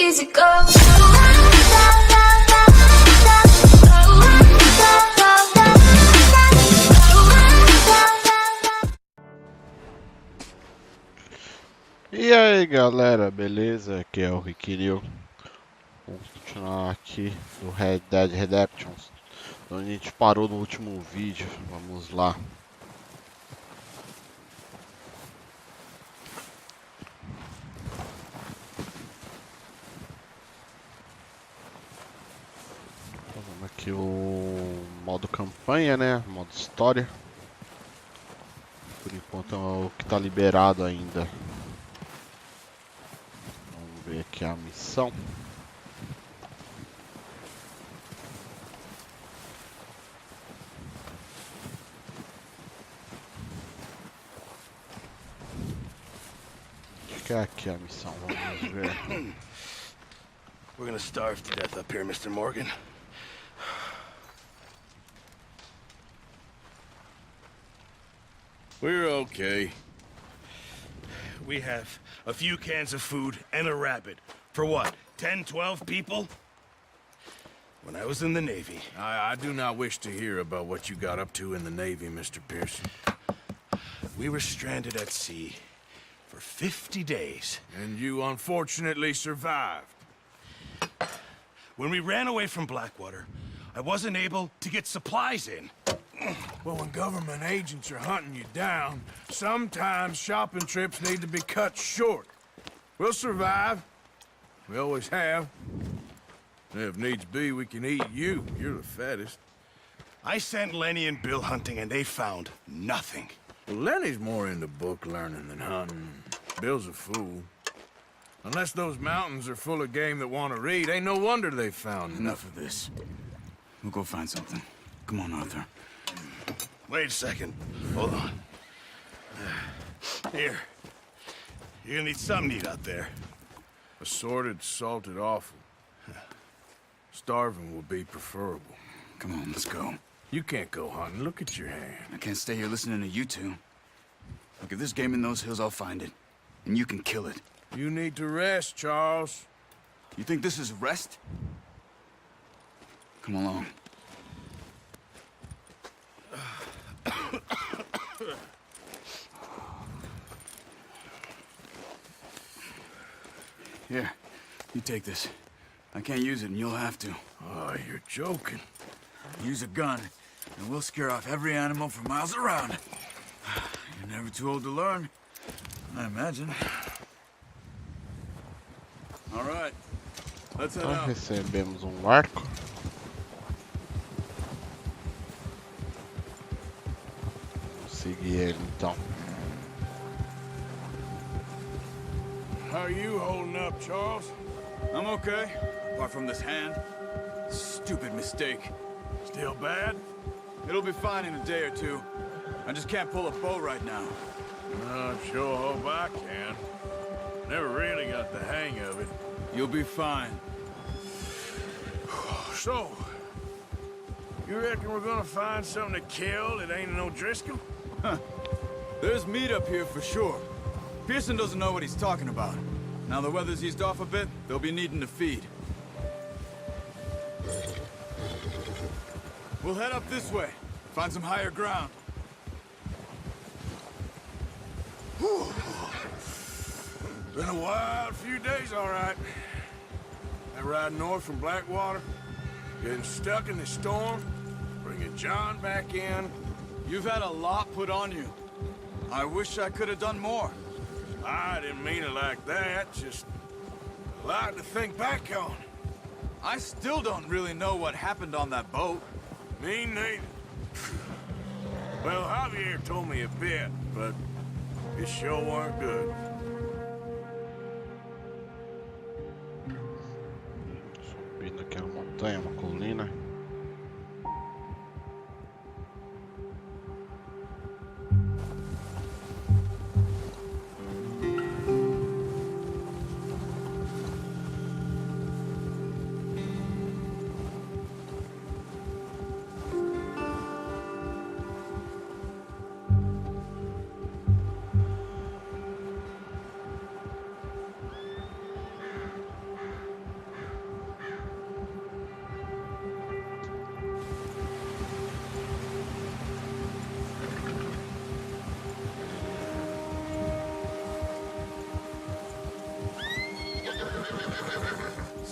easy go. E aí galera, beleza? Aqui é o Rikneo. Vamos continuar aqui do Red Dead Redemption, onde a gente parou no último vídeo. Vamos lá. Vamos aqui o modo campanha, né? Modo história. Por enquanto é o que está liberado ainda. Vamos ver aqui a missão. Acho que é aqui a missão, vamos ver. We're gonna starve to death up here, Mr. Morgan. We're okay. We have a few cans of food and a rabbit. For what, 10, 12 people? When I was in the Navy... I do not wish to hear about what you got up to in the Navy, Mr. Pearson. We were stranded at sea for 50 days. And you unfortunately survived. When we ran away from Blackwater, I wasn't able to get supplies in. Well, when government agents are hunting you down, sometimes shopping trips need to be cut short. We'll survive. We always have. If needs be, we can eat you. You're the fattest. I sent Lenny and Bill hunting, and they found nothing. Well, Lenny's more into book learning than hunting. Bill's a fool. Unless those mountains are full of game that want to read, ain't no wonder they found Enough of this. We'll go find something. Come on, Arthur. Wait a second. Hold on. Here. You're gonna need something to eat out there. Assorted, salted offal. Starving will be preferable. Come on, let's go. You can't go hunting. Look at your hand. I can't stay here listening to you two. Look, if there's game in those hills, I'll find it. And you can kill it. You need to rest, Charles. You think this is rest? Come along. Here, you take this. I can't use it, and you'll have to. Oh, you're joking. Use a gun, and we'll scare off every animal for miles around. You're never too old to learn, I imagine. All right, let's head Então out. recebemos arco. Vamos seguir ele então. How are you holding up, Charles? I'm okay, apart from this hand. Stupid mistake. Still bad? It'll be fine in a day or two. I just can't pull a bow right now. I sure hope I can. Never really got the hang of it. You'll be fine. So, you reckon we're gonna find something to kill that ain't no Driscoll? There's meat up here for sure. Pearson doesn't know what he's talking about. Now the weather's eased off a bit, they'll be needing to feed. We'll head up this way. Find some higher ground. Been a wild few days, all right. That ride north from Blackwater, getting stuck in the storm, bringing John back in. You've had a lot put on you. I wish I could have done more. I didn't mean it like that, just a lot to think back on. I still don't really know what happened on that boat. Me neither. Well, Javier told me a bit, but it sure weren't good. Subindo aqui uma montanha, uma colina.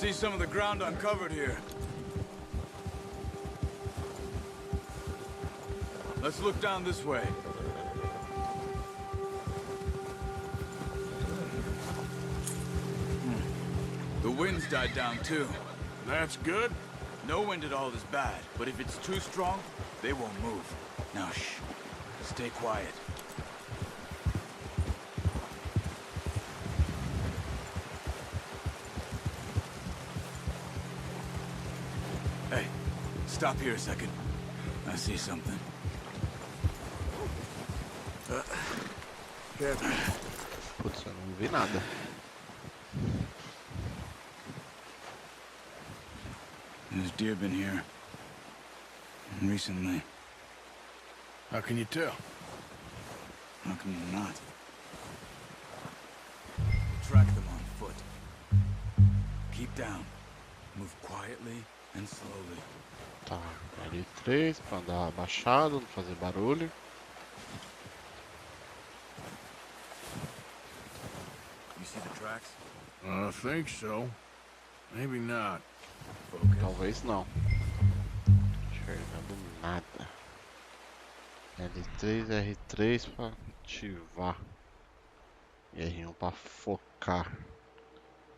see some of the ground uncovered here. Let's look down this way. The wind's died down too. That's good. No wind at all is bad, but if it's too strong, they won't move. Now shh. Stay quiet. Hey, stop here a second. I see something. Careful. Putz, eu não vi nada. There's deer been here. Recently. How can you tell? How can you not? We'll track them on foot. Keep down. Move quietly and slowly. Tá, L3 pra andar abaixado, não fazer barulho. You see the tracks? I think so. Maybe not. Focus. Talvez não. Enxergando nada. L3, R3 pra ativar. E R1 pra focar.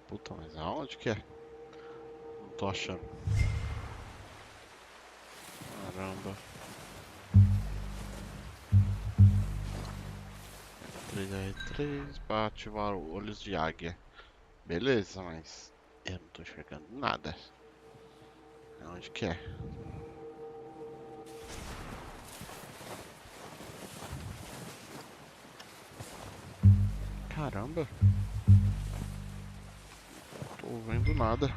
Puta, mas aonde que é? Não tô achando. Caramba. L3, R3 pra ativar olhos de águia. Beleza, mas eu não tô enxergando nada. Aonde que é? Caramba. Tô vendo nada.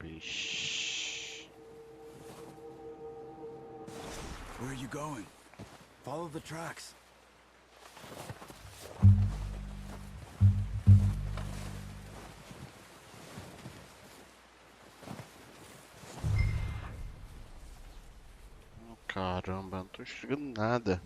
Vixe. Where are you going? Follow the tracks. Caramba, não tô enxergando nada.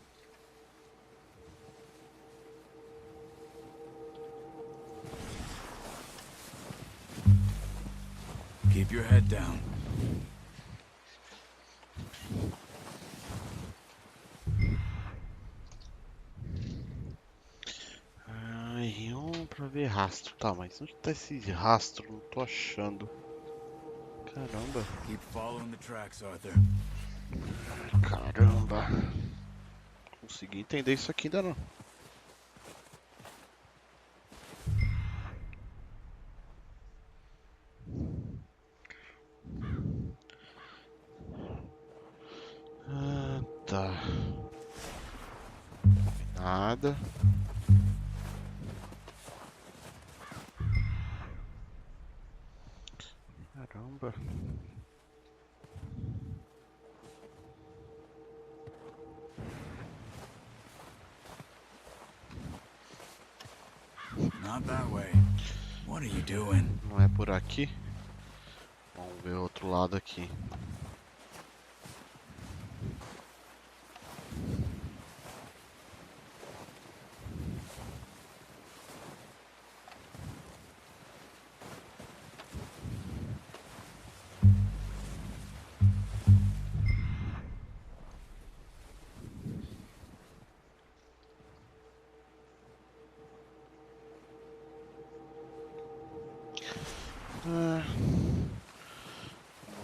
Keep your head down. R1 pra ver rastro. Tá, mas onde tá esse rastro? Não tô achando. Caramba. Keep following the tracks, Arthur. Caramba. Consegui entender isso aqui ainda não. Ah, tá. Nada. Caramba. Not that way. What are you doing? Não é por aqui? Vamos ver o outro lado aqui.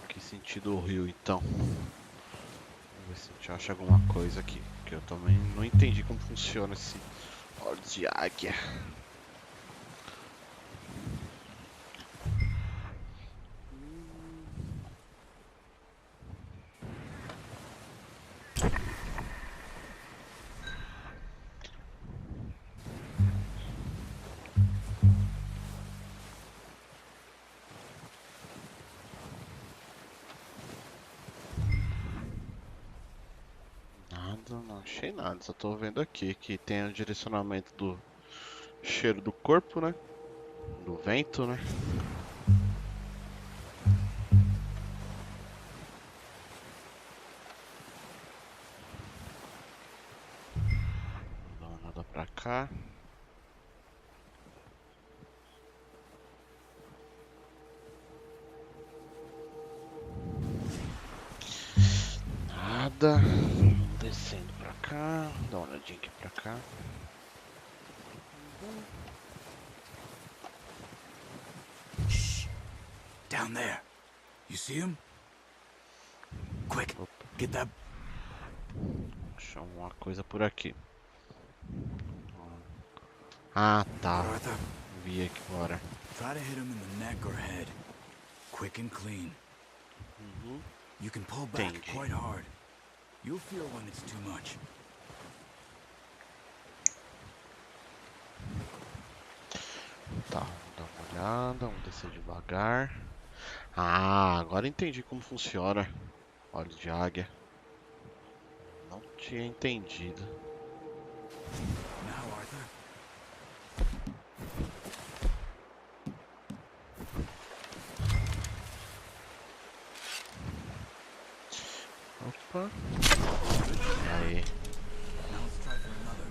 Que sentido o rio então? Vamos ver se a gente acha alguma coisa aqui. Porque eu também não entendi como funciona esse óleo de águia. Não achei nada, só tô vendo aqui que tem o direcionamento do cheiro do corpo, né? Do vento, né? Vou dar uma olhada pra cá. nada. Descendo pra cá. Dá uma olhadinha aqui pra cá. Shh! Down there. You see him? Quick, get that. Deixa uma coisa por aqui. Ah, tá. Arthur, Vi aqui agora. try to hit him in the neck or head. Quick and clean. You can pull back Entendi. quite hard. You'll feel when it's too much. Tá, vamos dar uma olhada. Vamos descer devagar. Ah, agora entendi como funciona. Olhos de águia. Não tinha entendido. Now, Arthur. Opa. Aí. Now let's try for another.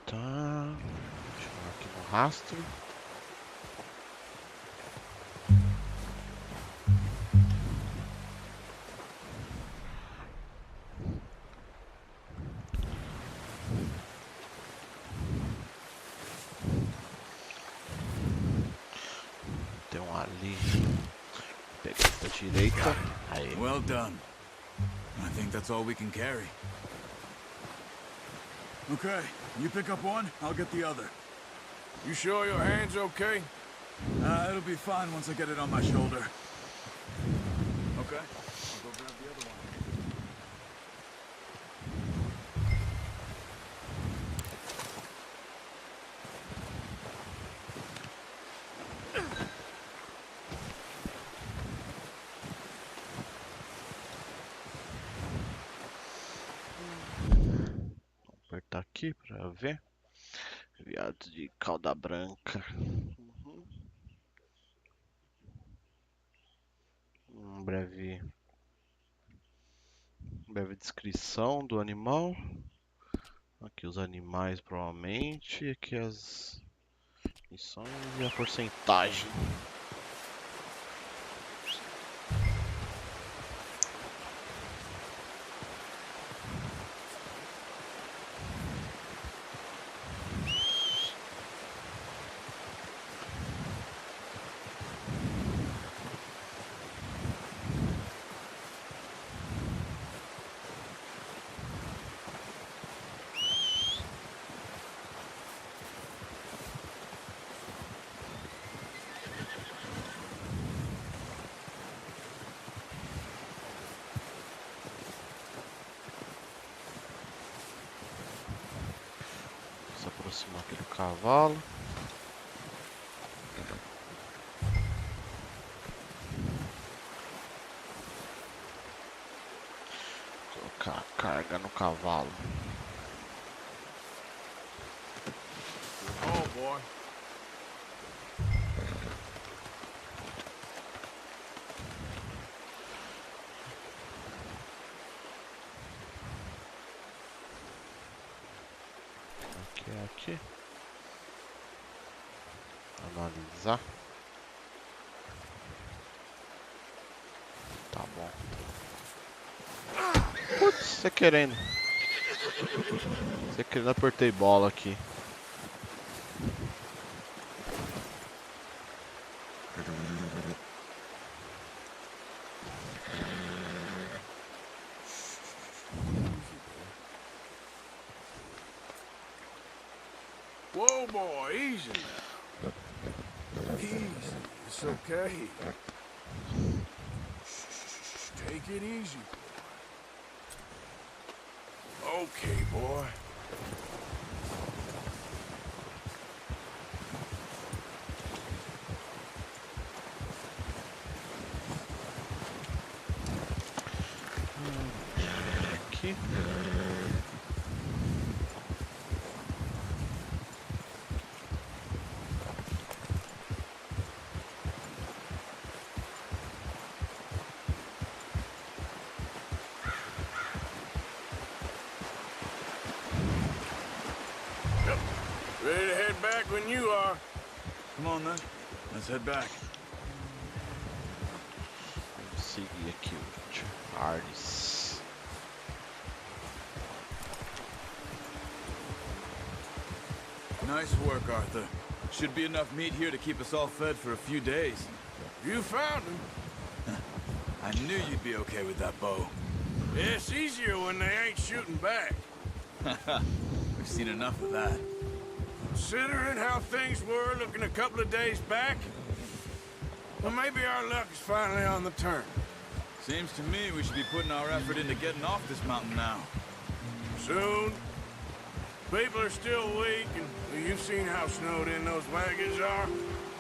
Tá. Deixa eu ver aqui no rastro. Tem um ali. Vou pegar esse da direita. Aí. Well done. I think that's all we can carry. Okay, you pick up one, I'll get the other. You sure your hand's okay? It'll be fine once I get it on my shoulder. Okay, I'll go grab the other one. Vou apertar aqui pra ver. Viado de cauda branca. Breve descrição do animal. Aqui os animais provavelmente. Aqui as missões e a porcentagem. Se aproximar aqui do cavalo. Colocar a carga no cavalo. Oh, boy. Aqui. Analisar. Tá bom. Putz, você querendo. Apertei bola aqui. Whoa, boy, easy. Easy. It's okay. Shh, take it easy. Okay, boy. Aqui. Yep. Ready to head back when you are. Come on, then. Let's head back. Vamos seguir aqui o Charles. Nice work, Arthur. Should be enough meat here to keep us all fed for a few days. You found him. I knew you'd be okay with that bow. It's easier when they ain't shooting back. We've seen enough of that. Considering how things were looking a couple of days back, well, maybe our luck is finally on the turn. Seems to me we should be putting our effort into getting off this mountain now. Soon. People are still weak, and you've seen how snowed in those wagons are.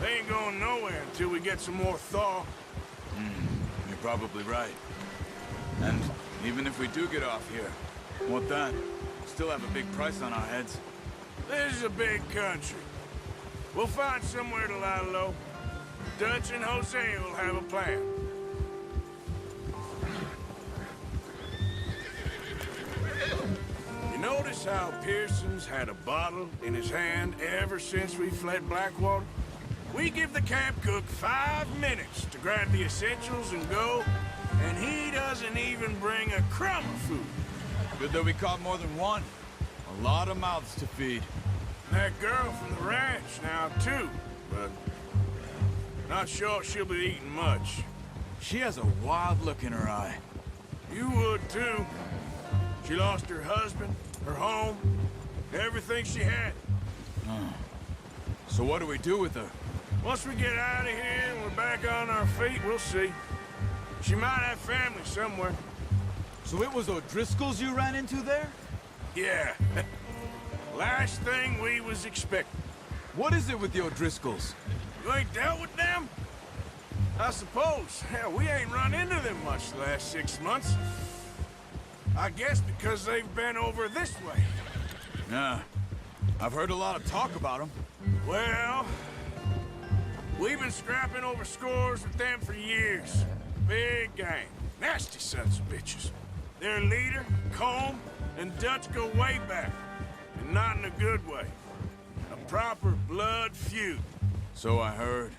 They ain't going nowhere until we get some more thaw. You're probably right. And even if we do get off here, what then? Still have a big price on our heads. This is a big country. We'll find somewhere to lie low. Dutch and Jose will have a plan. You notice how Pearson's had a bottle in his hand ever since we fled Blackwater? We give the camp cook 5 minutes to grab the essentials and go, and he doesn't even bring a crumb of food. Good that we caught more than one. A lot of mouths to feed. That girl from the ranch now, too, but not sure she'll be eating much. She has a wild look in her eye. You would, too. She lost her husband, her home, everything she had. So what do we do with her? Once we get out of here and we're back on our feet, we'll see. She might have family somewhere. So it was O'Driscolls you ran into there? Yeah. Last thing we was expecting. What is it with the O'Driscolls? You ain't dealt with them? I suppose. Hell, we ain't run into them much the last 6 months. I guess because they've been over this way. Yeah. I've heard a lot of talk about them. Well, we've been scrapping over scores with them for years. Big gang. Nasty sons of bitches. Their leader, Combe, and Dutch go way back. And not in a good way. A proper blood feud. So I heard.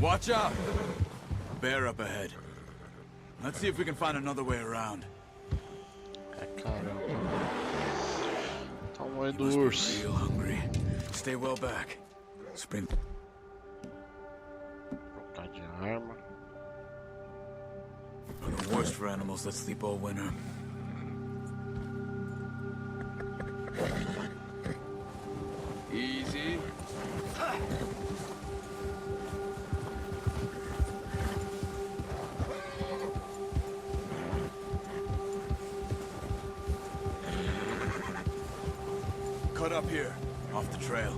Watch out! A bear up ahead. Let's see if we can find another way around. Caramba. Tamanho You do must be urso. real hungry. Stay well back. Spring. Trocar de arma. Are the worst for animals that sleep all winter. Easy. Cut up here, off the trail.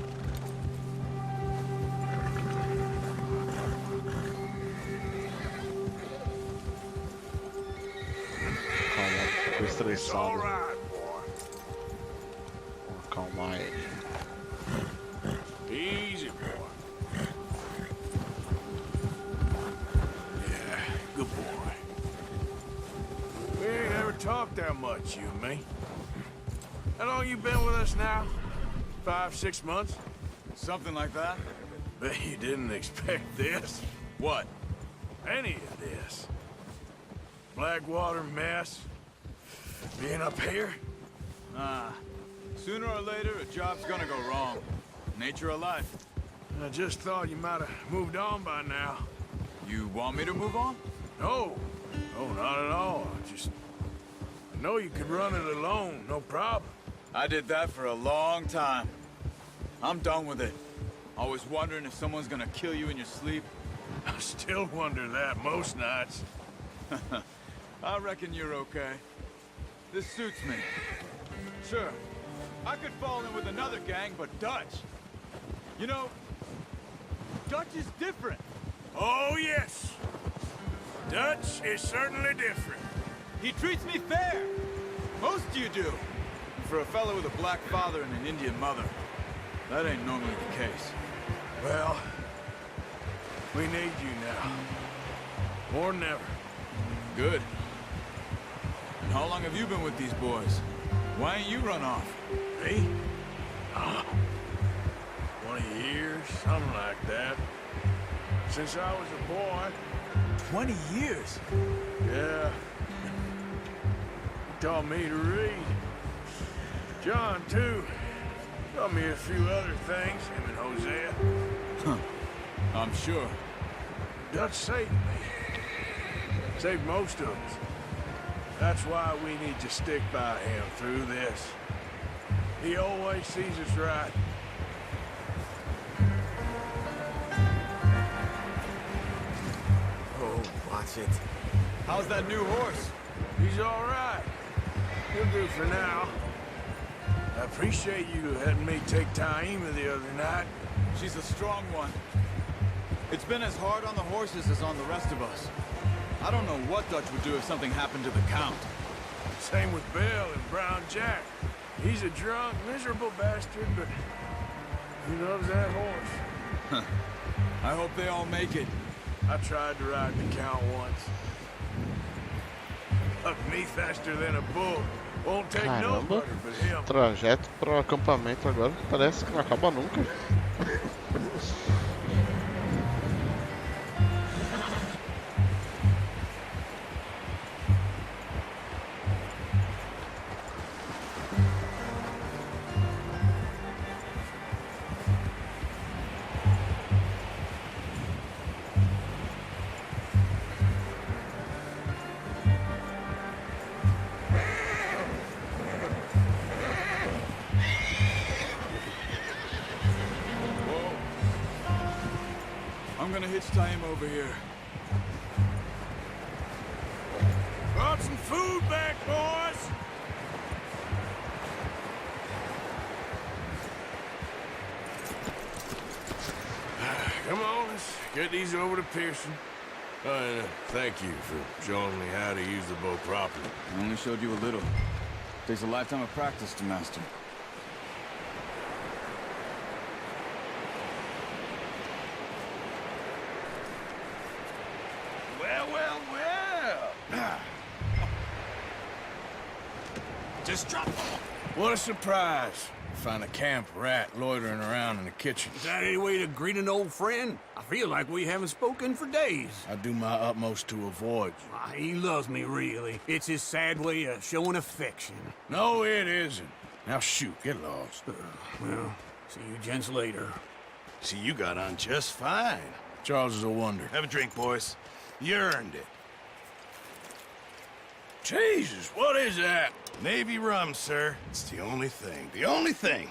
Calma, tô It's all estressado. right, boy. Vou acalmar ele. Easy, boy. Yeah, good boy. We ain't ever talked that much, you and me. How long you been with us now? 5, 6 months? Something like that? Bet you didn't expect this. What? Any of this. Blackwater mess. Being up here. Sooner or later, a job's gonna go wrong. Nature of life. I just thought you might have moved on by now. You want me to move on? No. No, not at all. I know you could run it alone, no problem. I did that for a long time. I'm done with it. Always wondering if someone's gonna kill you in your sleep. I still wonder that most nights. I reckon you're okay. This suits me. Sure, I could fall in with another gang, but Dutch... You know, Dutch is different. Oh, yes. Dutch is certainly different. He treats me fair. Most of you do. And for a fellow with a black father and an Indian mother, that ain't normally the case. Well, we need you now. More than ever. Good. And how long have you been with these boys? Why ain't you run off? Me? 20 years, something like that. Since I was a boy. 20 years? Yeah. He taught me to read. John, too. Taught me a few other things, him and Hosea. Huh. I'm sure. Dutch saved me. Saved most of us. That's why we need to stick by him through this. He always sees us right. Oh, watch it. How's that new horse? He's all right. He'll do for now. I appreciate you letting me take Taima the other night. She's a strong one. It's been as hard on the horses as on the rest of us. I don't know what Dutch would do if something happened to the Count. Same with Bill and Brown Jack. He's a drunk, miserable bastard, but he loves that horse. I hope they all make it. I tried to ride the Count once. Up me faster than a bull. Won't take Caramba, nobody but him. trajeto pro acampamento agora parece que não acaba nunca. I'm gonna hitch Taima over here. Brought some food back, boys! Come on, let's get these over to Pearson. And thank you for showing me how to use the bow properly. I only showed you a little. Takes a lifetime of practice to master. Well. Just drop them. What a surprise. Find a camp rat loitering around in the kitchen. Is that any way to greet an old friend? I feel like we haven't spoken for days. I do my utmost to avoid you. He loves me, really. It's his sad way of showing affection. No, it isn't. Now shoot, get lost. Well, see you gents later. See, you got on just fine. Charles is a wonder. Have a drink, boys. You earned it. Jesus, what is that? Navy rum, sir. It's the only thing. The only thing.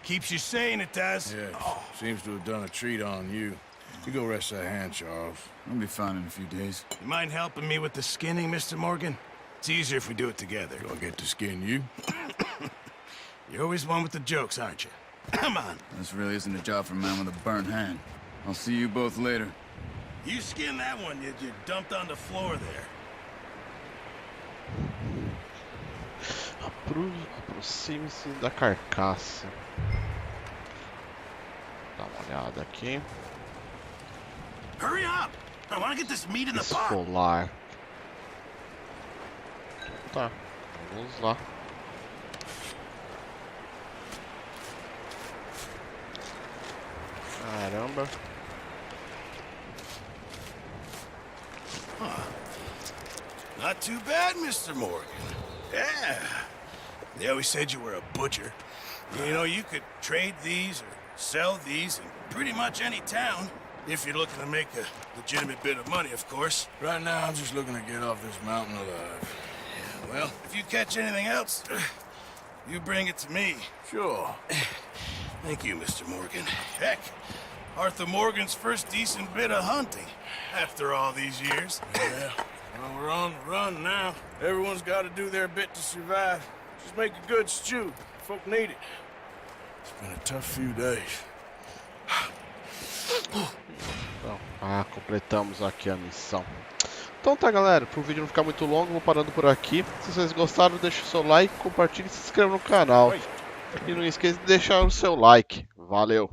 Keeps you sane, it does. Yes, seems to have done a treat on you. You go rest that hand, Charles. I'll be fine in a few days. You mind helping me with the skinning, Mr. Morgan? It's easier if we do it together. Do I get to skin you? You're always one with the jokes, aren't you? Come on. This really isn't a job for a man with a burnt hand. I'll see you both later. You skinned that one you dumped on the floor there. Aproxime-se da carcaça. Dá uma olhada aqui. Hurry up! I want to get this meat in the pot. Esfolar. Tá, vamos lá. Caramba. Not too bad, Mr. Morgan. Yeah. They always said you were a butcher. You know, you could trade these or sell these in pretty much any town. If you're looking to make a legitimate bit of money, of course. Right now, I'm just looking to get off this mountain alive. Well, if you catch anything else, you bring it to me. Sure. Thank you, Mr. Morgan. Heck, Arthur Morgan's first decent bit of hunting after all these years. Yeah. Well, we're on the run now. Everyone's got to do their bit to survive. Just make a good stew. Folk need it. It's been a tough few days. Então, completamos aqui a missão. Então tá, galera, para o vídeo não ficar muito longo, vou parando por aqui. Se vocês gostaram, deixa o seu like, compartilhe e se inscreva no canal. E não esqueça de deixar o seu like. Valeu!